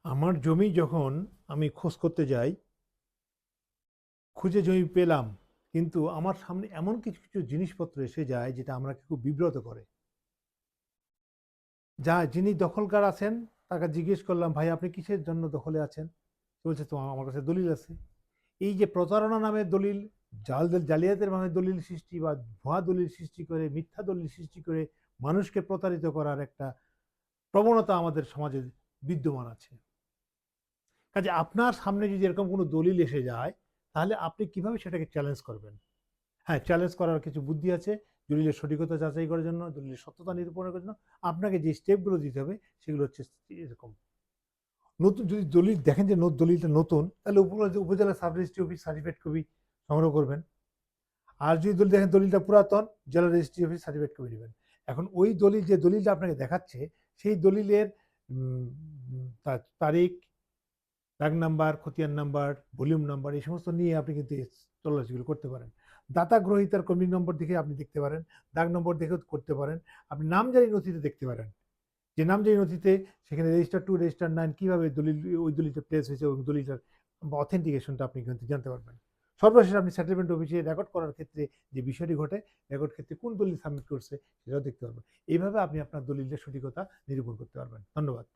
আমার জমি যখন আমি খোঁজ করতে যাই, খুঁজে জমি পেলাম, কিন্তু আমার সামনে এমন কিছু কিছু জিনিসপত্র এসে যায় যেটা আমাকে খুব বিব্রত করে। যিনি দখলদার আছেন তাকে জিজ্ঞেস করলাম, ভাই আপনি কিসের জন্য দখলে আছেন? বলছে, তো আমার কাছে দলিল আছে। এই যে প্রতারণা নামের দলিল, জালিয়াতের নামে দলিল সৃষ্টি বা ভুয়া দলিল সৃষ্টি করে, মিথ্যা দলিল সৃষ্টি করে মানুষকে প্রতারিত করার একটা প্রবণতা আমাদের সমাজে বিদ্যমান আছে। কাজে আপনার সামনে যদি এরকম কোনো দলিল এসে যায়, তাহলে আপনি কিভাবে সেটাকে চ্যালেঞ্জ করবেন? হ্যাঁ, চ্যালেঞ্জ করার কিছু বুদ্ধি আছে। দলিলের সঠিকতা যাচাই করার জন্য, দলিলের সত্যতা নিরূপণের জন্য আপনাকে যে স্টেপগুলো দিতে হবে সেগুলো হচ্ছে এরকম। নতুন যদি দলিল দেখেন যে দলিলটা নতুন, তাহলে উপজেলা sub registry office certificate copy সংগ্রহ করবেন। আর যদি দলিল দেখেন দলিলটা পুরাতন, জেলা রেজিস্ট্রি অফিস সার্টিফিকেট কপি নেবেন। এখন ওই দলিল, যে দলিলটা আপনাকে দেখাচ্ছে, সেই দলিলের তারিখ, দাগ নাম্বার, খতিয়ান নাম্বার, ভলিউম নাম্বার, এই সমস্ত নিয়ে আপনি কিন্তু তল্লাশিগুলো করতে পারেন। দাতা গ্রহীতার ক্রমিক নম্বর দেখে আপনি দেখতে পারেন, দাগ নম্বর দেখেও করতে পারেন। আপনি নামজারি নথিতে দেখতে পারেন যে নামজারি নথিতে সেখানে রেজিস্টার 2, রেজিস্টার 9 কিভাবে দলিল, ওই দলিলটা প্লেস হয়েছে এবং দলিলটার অথেন্টিকেশনটা আপনি কিন্তু জানতে পারবেন। সর্বশেষ আপনি সেটেলমেন্ট অফিসে রেকর্ড করার ক্ষেত্রে যে বিষয়টি ঘটে, রেকর্ড ক্ষেত্রে কোন দলিল সাবমিট করছে সেটাও দেখতে পারবেন। এইভাবে আপনি আপনার দলিলের সঠিকতা নিরূপণ করতে পারবেন। ধন্যবাদ।